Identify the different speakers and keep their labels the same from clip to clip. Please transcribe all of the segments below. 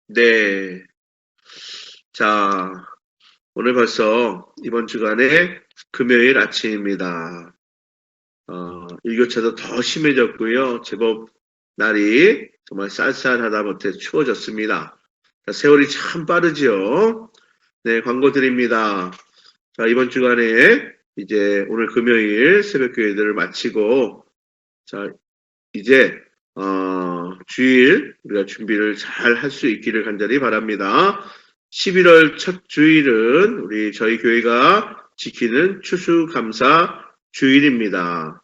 Speaker 1: 네. 자, 오늘 벌써 이번 주간에 금요일 아침입니다. 일교차도 더 심해졌고요. 제법 날이 정말 쌀쌀하다 못해 추워졌습니다. 자, 세월이 참 빠르죠. 네, 광고 드립니다. 자, 이번 주간에 이제 오늘 금요일 새벽 교회들을 마치고, 자, 이제, 주일 우리가 준비를 잘 할 수 있기를 간절히 바랍니다. 11월 첫 주일은 저희 교회가 지키는 추수감사 주일입니다.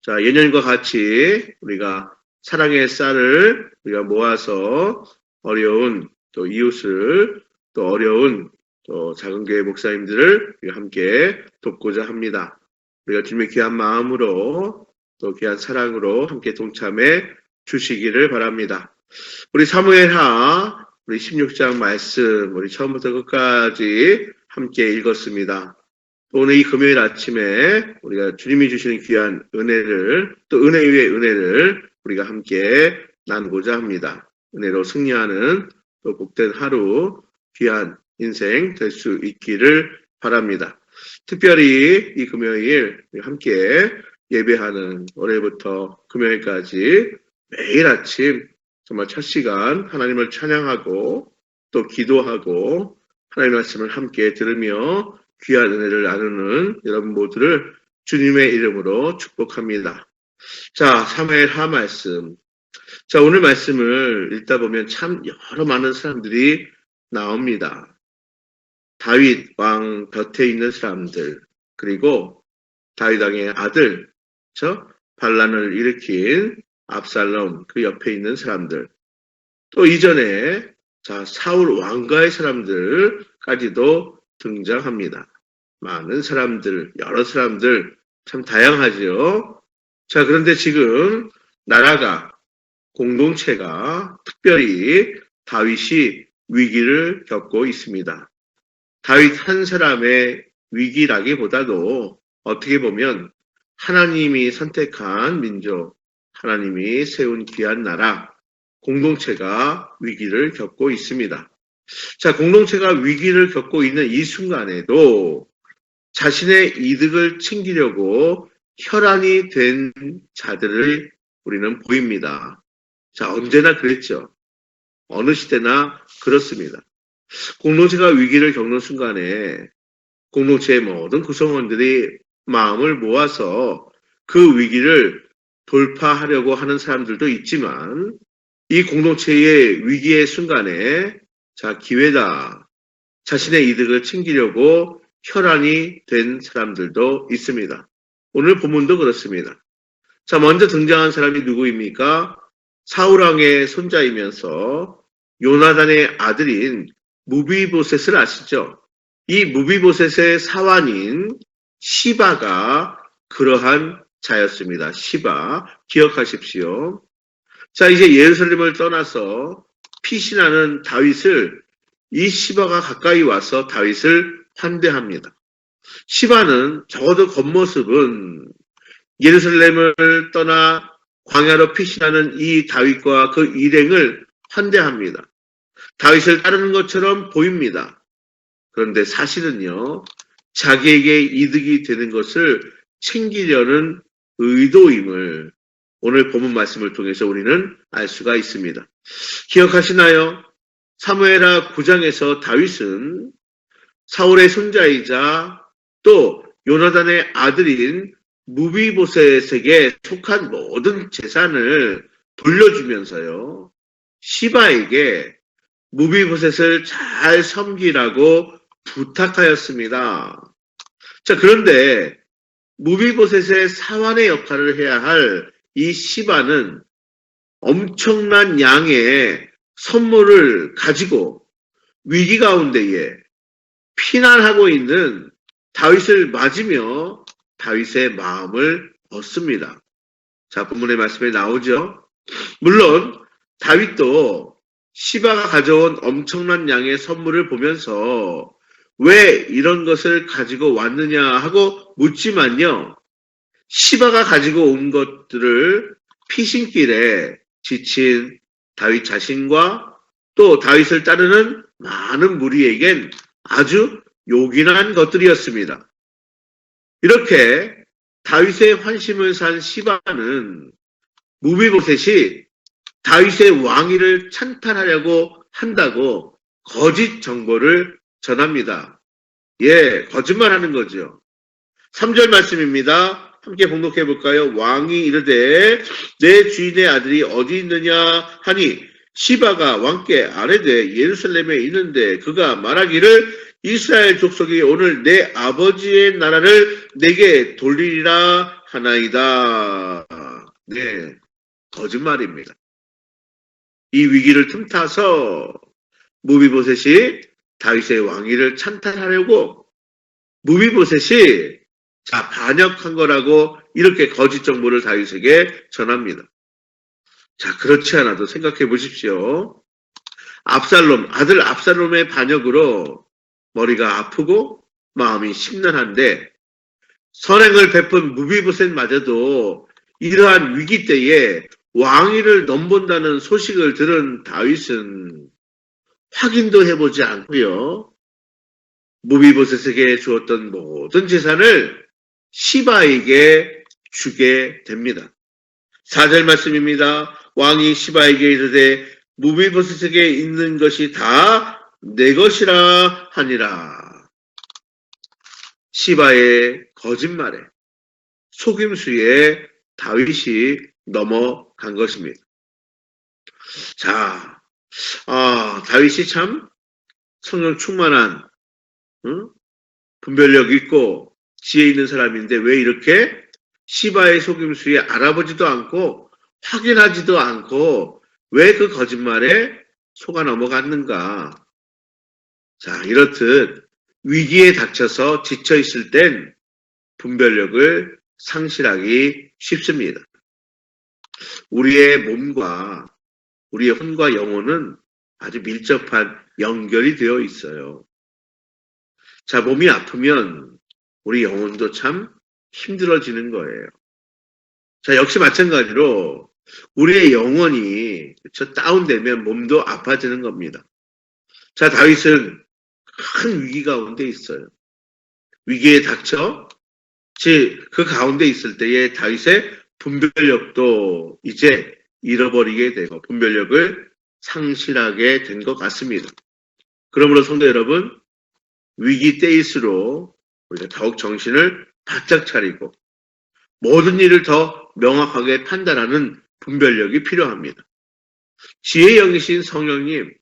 Speaker 1: 자, 예년과 같이 우리가 사랑의 쌀을 우리가 모아서 어려운 또 이웃을 또 어려운 또 작은 교회 목사님들을 우리가 함께 돕고자 합니다. 우리가 주님의 귀한 마음으로 또 귀한 사랑으로 함께 동참해 주시기를 바랍니다. 우리 사무엘하 우리 16장 말씀 우리 처음부터 끝까지 함께 읽었습니다. 오늘 이 금요일 아침에 우리가 주님이 주시는 귀한 은혜를 또 은혜 위의 은혜를 우리가 함께 나누고자 합니다. 은혜로 승리하는 또 복된 하루 귀한 인생 될 수 있기를 바랍니다. 특별히 이 금요일 함께 예배하는 월요일부터 금요일까지 매일 아침 정말 첫 시간 하나님을 찬양하고 또 기도하고 하나님의 말씀을 함께 들으며 귀한 은혜를 나누는 여러분 모두를 주님의 이름으로 축복합니다. 자, 사무엘하 말씀. 자, 오늘 말씀을 읽다 보면 참 여러 많은 사람들이 나옵니다. 다윗 왕 곁에 있는 사람들, 그리고 다윗 왕의 아들, 반란을 일으킨 압살롬 그 옆에 있는 사람들, 또 이전에 사울 왕가의 사람들까지도 등장합니다. 많은 사람들, 여러 사람들 참 다양하죠. 자, 그런데 지금 나라가 공동체가 특별히 다윗이 위기를 겪고 있습니다. 다윗 한 사람의 위기라기보다도 어떻게 보면 하나님이 선택한 민족, 하나님이 세운 귀한 나라, 공동체가 위기를 겪고 있습니다. 자, 공동체가 위기를 겪고 있는 이 순간에도 자신의 이득을 챙기려고 혈안이 된 자들을 우리는 보입니다. 자, 언제나 그랬죠. 어느 시대나 그렇습니다. 공동체가 위기를 겪는 순간에 공동체의 모든 구성원들이 마음을 모아서 그 위기를 돌파하려고 하는 사람들도 있지만 이 공동체의 위기의 순간에 기회다. 자신의 이득을 챙기려고 혈안이 된 사람들도 있습니다. 오늘 본문도 그렇습니다. 자, 먼저 등장한 사람이 누구입니까? 사울왕의 손자이면서 요나단의 아들인 무비보셋을 아시죠? 이 무비보셋의 사환인 시바가 그러한 자였습니다. 시바, 기억하십시오. 자, 이제 예루살렘을 떠나서 피신하는 다윗을 이 시바가 가까이 와서 다윗을 환대합니다. 시바는 적어도 겉모습은 예루살렘을 떠나 광야로 피신하는 이 다윗과 그 일행을 환대합니다. 다윗을 따르는 것처럼 보입니다. 그런데 사실은요, 자기에게 이득이 되는 것을 챙기려는 의도임을 오늘 본문 말씀을 통해서 우리는 알 수가 있습니다. 기억하시나요? 사무엘하 9장에서 다윗은 사울의 손자이자 또 요나단의 아들인 무비보셋에게 속한 모든 재산을 돌려주면서요, 시바에게 무비보셋을 잘 섬기라고 부탁하였습니다. 자, 그런데 무비보셋의 사환의 역할을 해야 할 이 시바는 엄청난 양의 선물을 가지고 위기 가운데에 피난하고 있는 다윗을 맞으며 다윗의 마음을 얻습니다. 자, 본문의 말씀에 나오죠. 물론 다윗도 시바가 가져온 엄청난 양의 선물을 보면서 왜 이런 것을 가지고 왔느냐 하고 묻지만요, 시바가 가지고 온 것들을 피신길에 지친 다윗 자신과 또 다윗을 따르는 많은 무리에겐 아주 요긴한 것들이었습니다. 이렇게 다윗의 환심을 산 시바는 무비보셋이 다윗의 왕위를 찬탈하려고 한다고 거짓 정보를 전합니다. 예, 거짓말하는 거죠. 3절 말씀입니다. 함께 봉독해 볼까요? 왕이 이르되 내 주인의 아들이 어디 있느냐 하니 시바가 왕께 아뢰되 예루살렘에 있는데 그가 말하기를 이스라엘 족속이 오늘 내 아버지의 나라를 내게 돌리리라 하나이다. 네, 거짓말입니다. 이 위기를 틈타서 무비보셋이 다윗의 왕위를 찬탈하려고 무비보셋이 반역한 거라고 이렇게 거짓 정보를 다윗에게 전합니다. 자, 그렇지 않아도 생각해 보십시오. 아들 압살롬의 반역으로 머리가 아프고 마음이 심란한데 선행을 베푼 무비보셋마저도 이러한 위기 때에 왕위를 넘본다는 소식을 들은 다윗은 확인도 해보지 않고요. 무비보셋에게 주었던 모든 재산을 시바에게 주게 됩니다. 4절 말씀입니다. 왕이 시바에게 이르되 무비보셋에게 있는 것이 다 내 것이라 하니라. 시바의 거짓말에 속임수에 다윗이 넘어간 것입니다. 자, 다윗이 참 성령 충만한 분별력 있고 지혜 있는 사람인데 왜 이렇게 시바의 속임수에 알아보지도 않고 확인하지도 않고 왜 그 거짓말에 속아 넘어갔는가? 자, 이렇듯 위기에 닥쳐서 지쳐 있을 땐 분별력을 상실하기 쉽습니다. 우리의 몸과 우리의 혼과 영혼은 아주 밀접한 연결이 되어 있어요. 자, 몸이 아프면 우리 영혼도 참 힘들어지는 거예요. 자, 역시 마찬가지로 우리의 영혼이 다운되면 몸도 아파지는 겁니다. 자, 다윗은 큰 위기 가운데 있어요. 위기에 닥쳐 그 가운데 있을 때에 다윗의 분별력도 이제 잃어버리게 되고 분별력을 상실하게 된 것 같습니다. 그러므로 성도 여러분, 위기 때일수록 우리가 더욱 정신을 바짝 차리고 모든 일을 더 명확하게 판단하는 분별력이 필요합니다. 지혜의 영이신 성령님,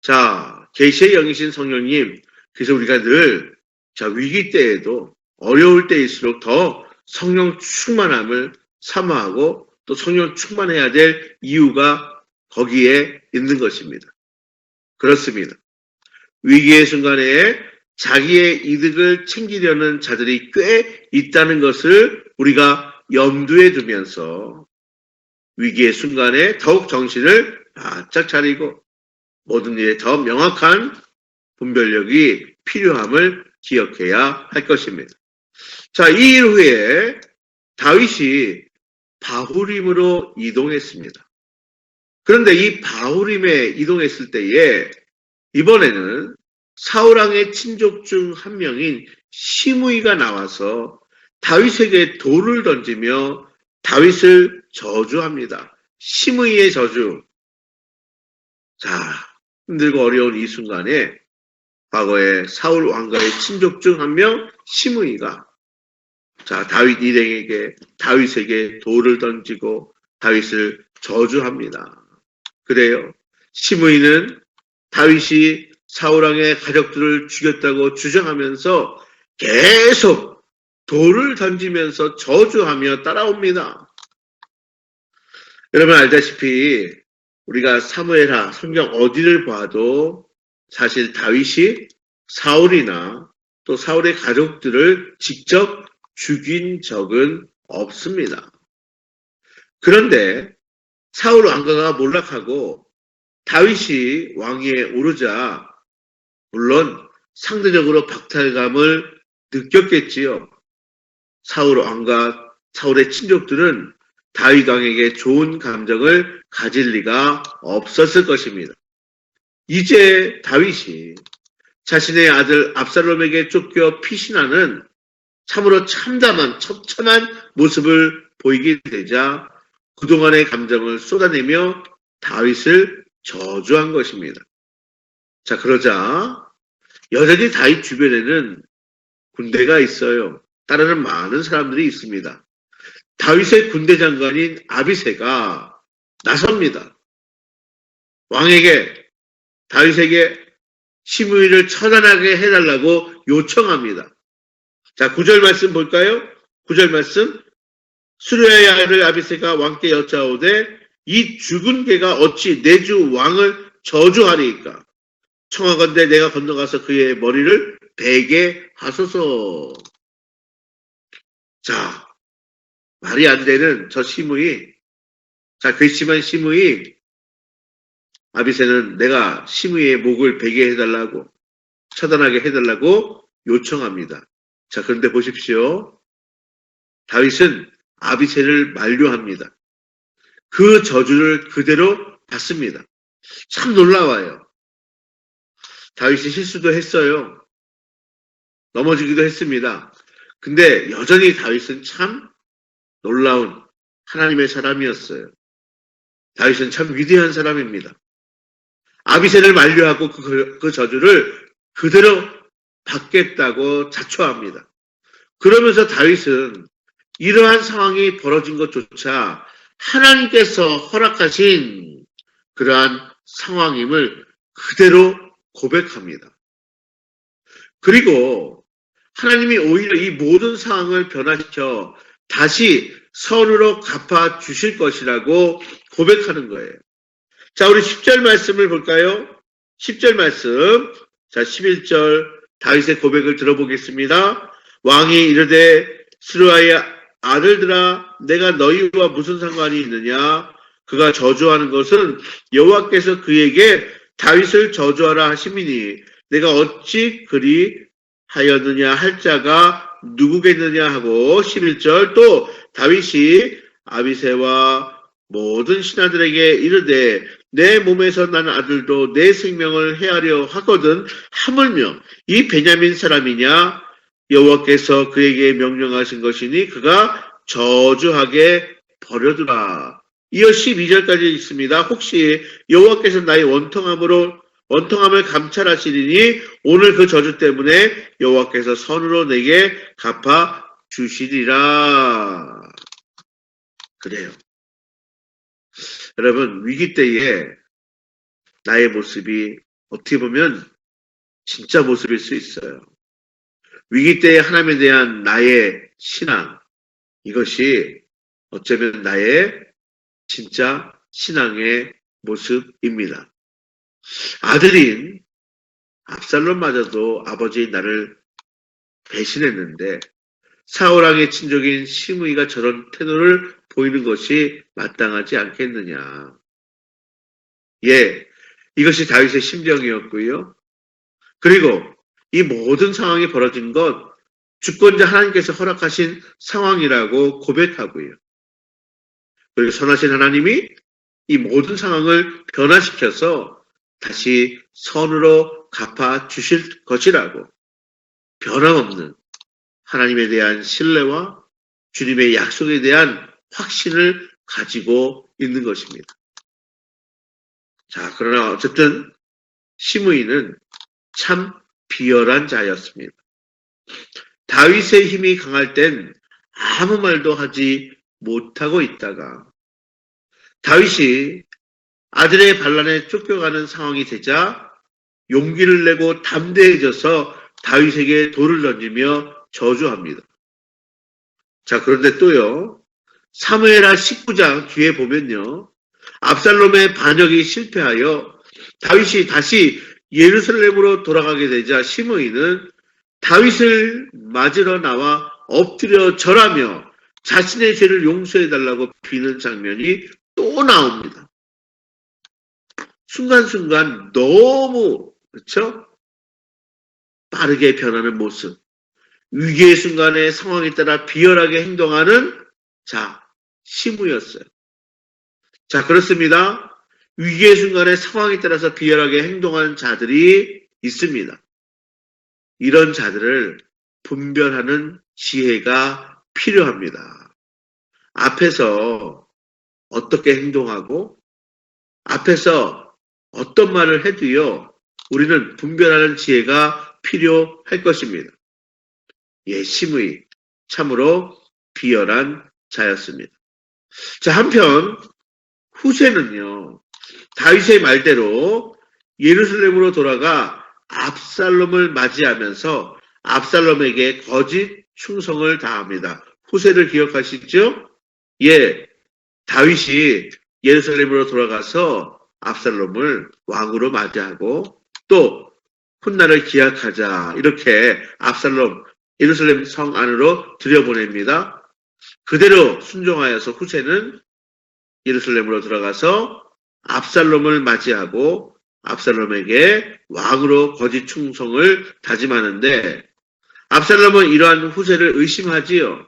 Speaker 1: 자, 계시의 영이신 성령님, 그래서 우리가 늘 위기 때에도 어려울 때일수록 더 성령 충만함을 사모하고 또 성령 충만해야 될 이유가 거기에 있는 것입니다. 그렇습니다. 위기의 순간에 자기의 이득을 챙기려는 자들이 꽤 있다는 것을 우리가 염두에 두면서 위기의 순간에 더욱 정신을 바짝 차리고 모든 일에 더 명확한 분별력이 필요함을 기억해야 할 것입니다. 자, 이 일 후에 다윗이 바후림으로 이동했습니다. 그런데 이 바후림에 이동했을 때에 이번에는 사울왕의 친족 중 한 명인 시므이가 나와서 다윗에게 돌을 던지며 다윗을 저주합니다. 시므이의 저주. 자, 힘들고 어려운 이 순간에 과거에 사울 왕가의 친족 중 한 명 시므이가 다윗 일행에게 다윗에게 돌을 던지고 다윗을 저주합니다. 그래요. 시므이는 다윗이 사울왕의 가족들을 죽였다고 주장하면서 계속 돌을 던지면서 저주하며 따라옵니다. 여러분 알다시피 우리가 사무엘하 성경 어디를 봐도 사실 다윗이 사울이나 또 사울의 가족들을 직접 죽인 적은 없습니다. 그런데 사울 왕가가 몰락하고 다윗이 왕위에 오르자 물론 상대적으로 박탈감을 느꼈겠지요. 사울 왕과 사울의 친족들은 다윗 왕에게 좋은 감정을 가질 리가 없었을 것입니다. 이제 다윗이 자신의 아들 압살롬에게 쫓겨 피신하는 참으로 참담한 처참한 모습을 보이게 되자 그동안의 감정을 쏟아내며 다윗을 저주한 것입니다. 자, 그러자 여전히 다윗 주변에는 군대가 있어요. 따르는 많은 사람들이 있습니다. 다윗의 군대 장관인 아비새가 나섭니다. 왕에게, 다윗에게 시므이를 처단하게 해달라고 요청합니다. 자, 9절 말씀 볼까요? 9절 말씀. 수르야의 아들 아비새가 왕께 여짜오되 이 죽은 개가 어찌 내 주 왕을 저주하리이까? 청하건대 내가 건너가서 그의 머리를 베게 하소서. 자, 말이 안 되는 저 시므이. 자, 괘씸한 시므이. 아비새는 내가 시므이의 목을 베게 해달라고, 처단하게 해달라고 요청합니다. 자, 그런데 보십시오. 다윗은 아비새를 만류합니다. 그 저주를 그대로 받습니다. 참 놀라워요. 다윗이 실수도 했어요. 넘어지기도 했습니다. 근데 여전히 다윗은 참 놀라운 하나님의 사람이었어요. 다윗은 참 위대한 사람입니다. 아비새를 만류하고 그 저주를 그대로 받겠다고 자초합니다. 그러면서 다윗은 이러한 상황이 벌어진 것조차 하나님께서 허락하신 그러한 상황임을 그대로 고백합니다. 그리고 하나님이 오히려 이 모든 상황을 변화시켜 다시 선으로 갚아 주실 것이라고 고백하는 거예요. 자, 우리 10절 말씀을 볼까요? 10절 말씀. 자, 11절 다윗의 고백을 들어보겠습니다. 왕이 이르되 스루아의 아들들아 내가 너희와 무슨 상관이 있느냐? 그가 저주하는 것은 여호와께서 그에게 다윗을 저주하라 하심이니 내가 어찌 그리 하였느냐 할 자가 누구겠느냐 하고 11절 또 다윗이 아비새와 모든 신하들에게 이르되 내 몸에서 난 아들도 내 생명을 해하려 하거든 하물며 이 베냐민 사람이냐 여호와께서 그에게 명령하신 것이니 그가 저주하게 버려두라. 이어 12절까지 있습니다. 혹시 여호와께서 나의 원통함을 감찰하시리니 오늘 그 저주 때문에 여호와께서 선으로 내게 갚아 주시리라. 그래요. 여러분, 위기 때에 나의 모습이 어떻게 보면 진짜 모습일 수 있어요. 위기 때에 하나님에 대한 나의 신앙, 이것이 어쩌면 나의 진짜 신앙의 모습입니다. 아들인 압살롬마저도 아버지의 나를 배신했는데 사울왕의 친족인 시므이가 저런 태도를 보이는 것이 마땅하지 않겠느냐. 예, 이것이 다윗의 심정이었고요. 그리고 이 모든 상황이 벌어진 것 주권자 하나님께서 허락하신 상황이라고 고백하고요. 그리고 선하신 하나님이 이 모든 상황을 변화시켜서 다시 선으로 갚아 주실 것이라고 변함없는 하나님에 대한 신뢰와 주님의 약속에 대한 확신을 가지고 있는 것입니다. 자, 그러나 어쨌든 시므이는 참 비열한 자였습니다. 다윗의 힘이 강할 땐 아무 말도 하지 못하고 있다가 다윗이 아들의 반란에 쫓겨가는 상황이 되자 용기를 내고 담대해져서 다윗에게 돌을 던지며 저주합니다. 자, 그런데 또요. 사무엘하 19장 뒤에 보면요. 압살롬의 반역이 실패하여 다윗이 다시 예루살렘으로 돌아가게 되자 시므이는 다윗을 맞으러 나와 엎드려 절하며 자신의 죄를 용서해달라고 비는 장면이 또 나옵니다. 순간순간 너무 그렇죠? 빠르게 변하는 모습, 위기의 순간에 상황에 따라 비열하게 행동하는 자, 시므이였어요. 자, 그렇습니다. 위기의 순간에 상황에 따라서 비열하게 행동하는 자들이 있습니다. 이런 자들을 분별하는 지혜가 필요합니다. 앞에서 어떻게 행동하고 앞에서 어떤 말을 해도요, 우리는 분별하는 지혜가 필요할 것입니다. 예, 심의 참으로 비열한 자였습니다. 자, 한편 후세는요, 다윗의 말대로 예루살렘으로 돌아가 압살롬을 맞이하면서 압살롬에게 거짓 충성을 다합니다. 후세를 기억하시죠? 예, 다윗이 예루살렘으로 돌아가서 압살롬을 왕으로 맞이하고 또 훗날을 기약하자 이렇게 압살롬 예루살렘 성 안으로 들여보냅니다. 그대로 순종하여서 후세는 예루살렘으로 들어가서 압살롬을 맞이하고 압살롬에게 왕으로 거짓 충성을 다짐하는데 압살롬은 이러한 후세를 의심하지요.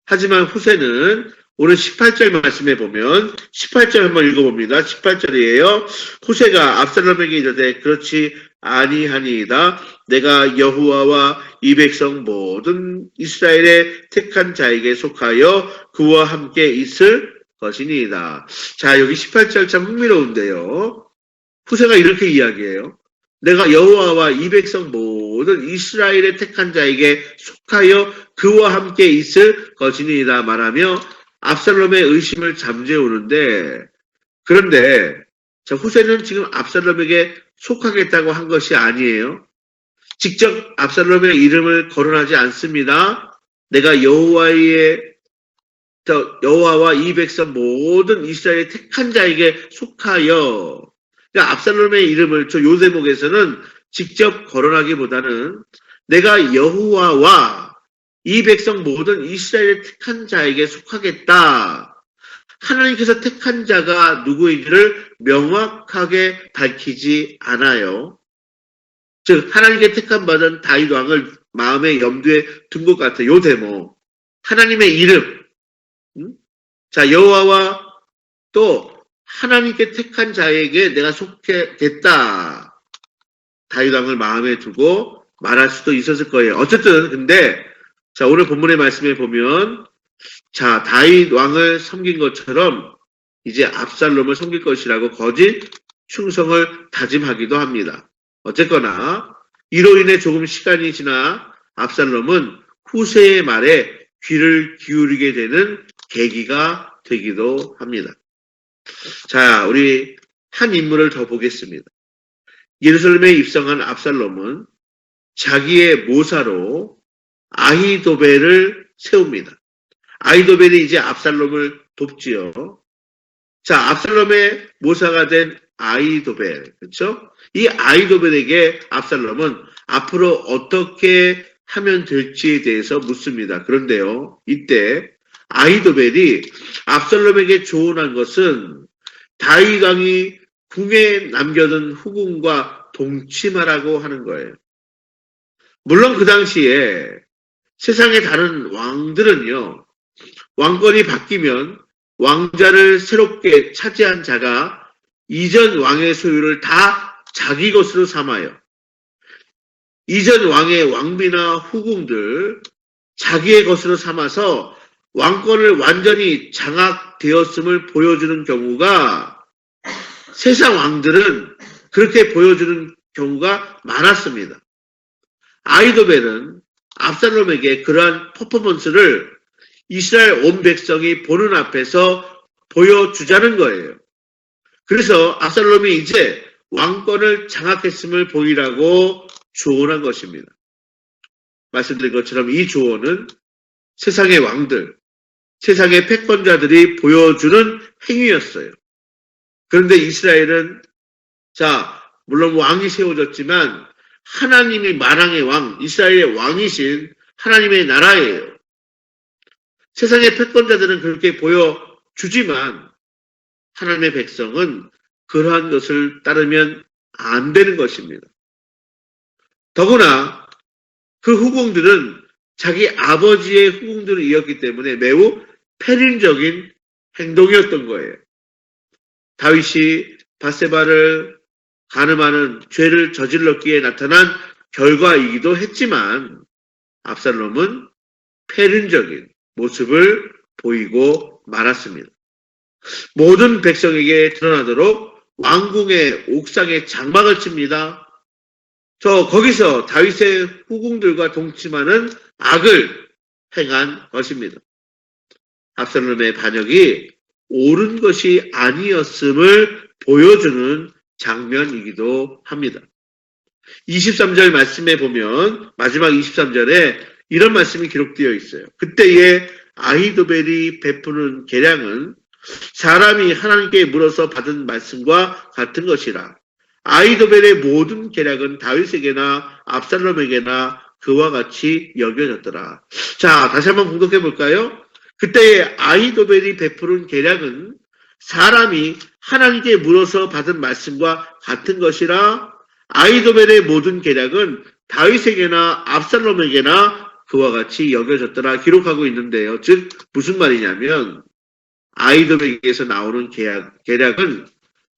Speaker 1: 하지만 후세는 오늘 18절 말씀에 보면 18절 한번 읽어봅니다. 18절이에요. 후세가 압살롬에게 이르되 그렇지 아니하니이다. 내가 여호와와 이 백성 모든 이스라엘의 택한 자에게 속하여 그와 함께 있을 것이니이다. 자, 여기 18절 참 흥미로운데요. 후세가 이렇게 이야기해요. 내가 여호와와 이 백성 모든 이스라엘의 택한 자에게 속하여 그와 함께 있을 것이니이다 말하며 압살롬의 의심을 잠재우는데, 그런데 자, 후세는 지금 압살롬에게 속하겠다고 한 것이 아니에요. 직접 압살롬의 이름을 거론하지 않습니다. 내가 여호와와 이 백성 모든 이스라엘의 택한 자에게 속하여, 그러니까 압살롬의 이름을 저 요 대목에서는 직접 거론하기보다는 내가 여호와와 이 백성 모든 이스라엘의 택한 자에게 속하겠다. 하나님께서 택한 자가 누구인지를 명확하게 밝히지 않아요. 즉 하나님께 택함 받은 다윗 왕을 마음의 염두에 둔 것 같아요. 요 대목. 하나님의 이름. 자, 여호와와 또 하나님께 택한 자에게 내가 속하겠다. 다윗 왕을 마음에 두고 말할 수도 있었을 거예요. 어쨌든 근데 자, 오늘 본문의 말씀에 보면 자, 다윗 왕을 섬긴 것처럼 이제 압살롬을 섬길 것이라고 거짓 충성을 다짐하기도 합니다. 어쨌거나 이로 인해 조금 시간이 지나 압살롬은 후세의 말에 귀를 기울이게 되는 계기가 되기도 합니다. 자, 우리 한 인물을 더 보겠습니다. 예루살렘에 입성한 압살롬은 자기의 모사로 아히도벨을 세웁니다. 아히도벨이 이제 압살롬을 돕지요. 자, 압살롬의 모사가 된 아히도벨, 그렇죠? 이 아히도벨에게 압살롬은 앞으로 어떻게 하면 될지에 대해서 묻습니다. 그런데요, 이때 아히도벨이 압살롬에게 조언한 것은 다윗 왕이 궁에 남겨둔 후궁과 동침하라고 하는 거예요. 물론 그 당시에 세상의 다른 왕들은요, 왕권이 바뀌면 왕자를 새롭게 차지한 자가 이전 왕의 소유를 다 자기 것으로 삼아요. 이전 왕의 왕비나 후궁들 자기의 것으로 삼아서 왕권을 완전히 장악되었음을 보여주는 경우가 세상 왕들은 그렇게 보여주는 경우가 많았습니다. 아히도벨은 압살롬에게 그러한 퍼포먼스를 이스라엘 온 백성이 보는 앞에서 보여주자는 거예요. 그래서 압살롬이 이제 왕권을 장악했음을 보이라고 조언한 것입니다. 말씀드린 것처럼 이 조언은 세상의 왕들, 세상의 패권자들이 보여주는 행위였어요. 그런데 이스라엘은 자, 물론 왕이 세워졌지만 하나님이 만왕의 왕, 이스라엘의 왕이신 하나님의 나라예요. 세상의 패권자들은 그렇게 보여주지만 하나님의 백성은 그러한 것을 따르면 안 되는 것입니다. 더구나 그 후궁들은 자기 아버지의 후궁들이었기 때문에 매우 패륜적인 행동이었던 거예요. 다윗이 밧세바를 간음하는 죄를 저질렀기에 나타난 결과이기도 했지만 압살롬은 패륜적인 모습을 보이고 말았습니다. 모든 백성에게 드러나도록 왕궁의 옥상에 장막을 칩니다. 거기서 다윗의 후궁들과 동침하는 악을 행한 것입니다. 압살롬의 반역이 옳은 것이 아니었음을 보여주는 장면이기도 합니다. 23절 말씀에 보면 마지막 23절에 이런 말씀이 기록되어 있어요. 그때에 아히도벨이 베푸는 계량은 사람이 하나님께 물어서 받은 말씀과 같은 것이라. 아히도벨의 모든 계략은 다윗에게나 압살롬에게나 그와 같이 여겨졌더라. 자, 다시 한번 공독해 볼까요? 그때에 아히도벨이 베푸는 계략은 사람이 하나님께 물어서 받은 말씀과 같은 것이라. 아히도벨의 모든 계략은 다윗에게나 압살롬에게나 그와 같이 여겨졌더라 기록하고 있는데요. 즉 무슨 말이냐면 아히도벨에게서 나오는 계략은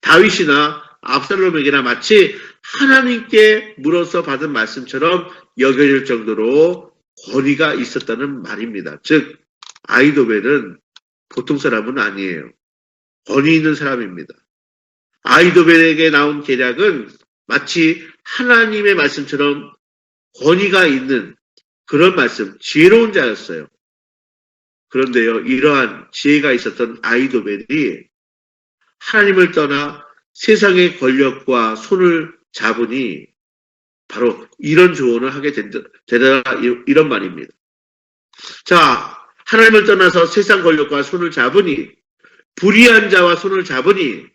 Speaker 1: 다윗이나 압살롬에게나 마치 하나님께 물어서 받은 말씀처럼 여겨질 정도로 권위가 있었다는 말입니다. 즉 아히도벨은 보통 사람은 아니에요. 권위 있는 사람입니다. 아히도벨에게 나온 계략은 마치 하나님의 말씀처럼 권위가 있는 그런 말씀, 지혜로운 자였어요. 그런데요, 이러한 지혜가 있었던 아히도벨이 하나님을 떠나 세상의 권력과 손을 잡으니 바로 이런 조언을 하게 되더라, 이런 말입니다. 자, 하나님을 떠나서 세상 권력과 손을 잡으니, 불의한 자와 손을 잡으니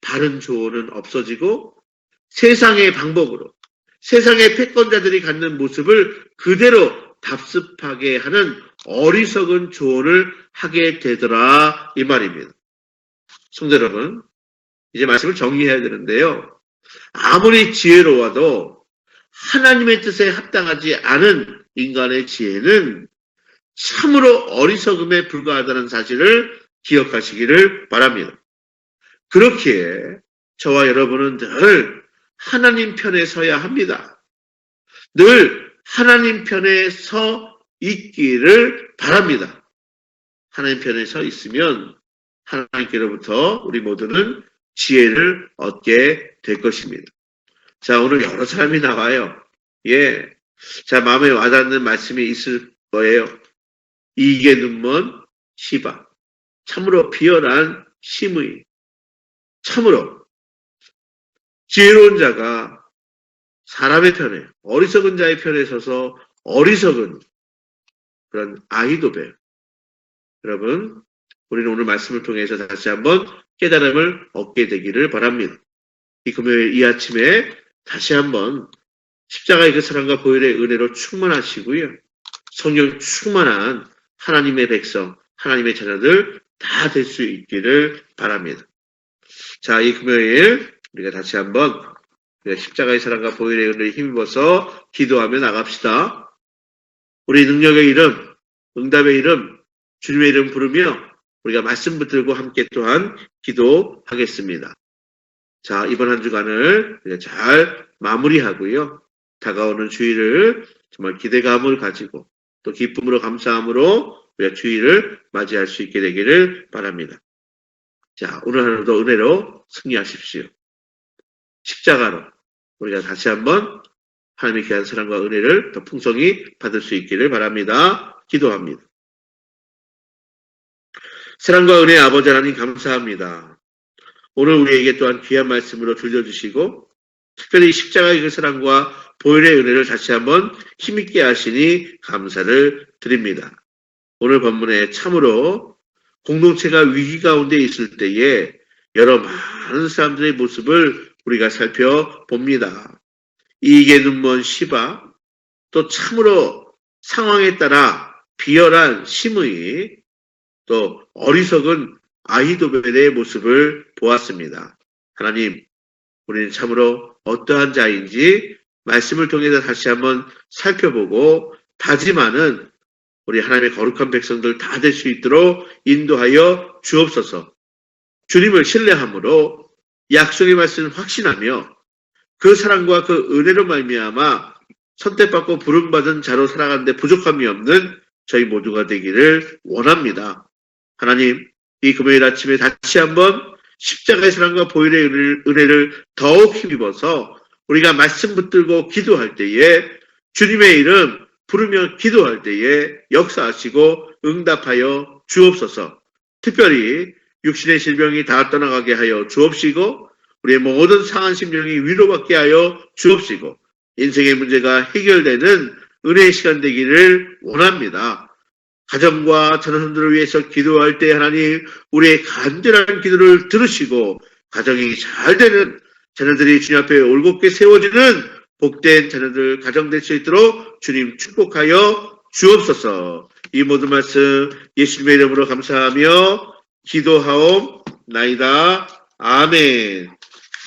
Speaker 1: 바른 조언은 없어지고 세상의 방법으로 세상의 패권자들이 갖는 모습을 그대로 답습하게 하는 어리석은 조언을 하게 되더라 이 말입니다. 성도 여러분, 이제 말씀을 정리해야 되는데요. 아무리 지혜로워도 하나님의 뜻에 합당하지 않은 인간의 지혜는 참으로 어리석음에 불과하다는 사실을 기억하시기를 바랍니다. 그렇기에 저와 여러분은 늘 하나님 편에 서야 합니다. 늘 하나님 편에 서 있기를 바랍니다. 하나님 편에 서 있으면 하나님께로부터 우리 모두는 지혜를 얻게 될 것입니다. 자, 오늘 여러 사람이 나와요. 예. 자, 마음에 와닿는 말씀이 있을 거예요. 이익의 눈먼 시바. 참으로 비열한 심의. 참으로 지혜로운 자가 사람의 편에, 어리석은 자의 편에 서서 어리석은 그런 아히도벨. 여러분, 우리는 오늘 말씀을 통해서 다시 한번 깨달음을 얻게 되기를 바랍니다. 이 금요일 이 아침에 다시 한번 십자가의 그 사랑과 보혈의 은혜로 충만하시고요. 성령 충만한 하나님의 백성, 하나님의 자녀들 다 될 수 있기를 바랍니다. 자, 이 금요일 우리가 다시 한번 십자가의 사랑과 보혈의 은혜를 힘입어서 기도하며 나갑시다. 우리 능력의 이름, 응답의 이름, 주님의 이름 부르며 우리가 말씀 붙들고 함께 또한 기도하겠습니다. 자, 이번 한 주간을 우리가 잘 마무리하고요. 다가오는 주일을 정말 기대감을 가지고 또 기쁨으로 감사함으로 우리가 주일을 맞이할 수 있게 되기를 바랍니다. 자, 오늘 하루도 은혜로 승리하십시오. 십자가로 우리가 다시 한번 하나님의 귀한 사랑과 은혜를 더 풍성히 받을 수 있기를 바랍니다. 기도합니다. 사랑과 은혜의 아버지 하나님 감사합니다. 오늘 우리에게 또한 귀한 말씀으로 들려주시고 특별히 십자가의 그 사랑과 보혈의 은혜를 다시 한번 힘있게 하시니 감사를 드립니다. 오늘 본문에 참으로 공동체가 위기 가운데 있을 때에 여러 많은 사람들의 모습을 우리가 살펴봅니다. 이익의 눈먼 시바, 또 참으로 상황에 따라 비열한 심의, 또 어리석은 아히도벨의 모습을 보았습니다. 하나님, 우리는 참으로 어떠한 자인지 말씀을 통해서 다시 한번 살펴보고 다짐하는 우리 하나님의 거룩한 백성들 다 될 수 있도록 인도하여 주옵소서. 주님을 신뢰함으로 약속의 말씀을 확신하며 그 사랑과 그 은혜로 말미암아 선택받고 부름받은 자로 살아가는데 부족함이 없는 저희 모두가 되기를 원합니다. 하나님, 이 금요일 아침에 다시 한번 십자가의 사랑과 보혈의 은혜를 더욱 힘입어서 우리가 말씀 붙들고 기도할 때에 주님의 이름 부르며 기도할 때에 역사하시고 응답하여 주옵소서. 특별히 육신의 질병이 다 떠나가게 하여 주옵시고 우리의 모든 상한 심령이 위로받게 하여 주옵시고 인생의 문제가 해결되는 은혜의 시간 되기를 원합니다. 가정과 자녀들을 위해서 기도할 때 하나님 우리의 간절한 기도를 들으시고 가정이 잘 되는 자녀들이 주님 앞에 올곧게 세워지는 복된 자녀들 가정 될 수 있도록 주님 축복하여 주옵소서. 이 모든 말씀 예수님의 이름으로 감사하며 기도하옵나이다. 아멘.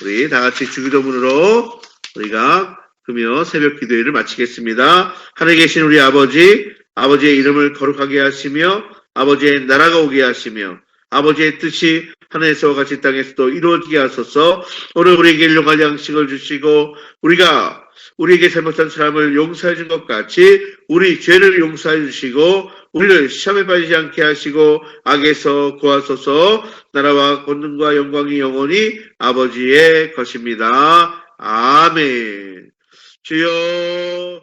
Speaker 1: 우리 다 같이 주기도문으로 우리가 금요 새벽 기도회를 마치겠습니다. 하늘에 계신 우리 아버지, 아버지의 이름을 거룩하게 하시며 아버지의 나라가 오게 하시며 아버지의 뜻이 하늘에서와 같이 땅에서도 이루어지게 하소서. 오늘 우리에게 일용할 양식을 주시고 우리가 우리에게 잘못한 사람을 용서해 준 것 같이 우리 죄를 용서해 주시고 우리를 시험에 빠지지 않게 하시고 악에서 구하소서. 나라와 권능과 영광이 영원히 아버지의 것입니다. 아멘. 주여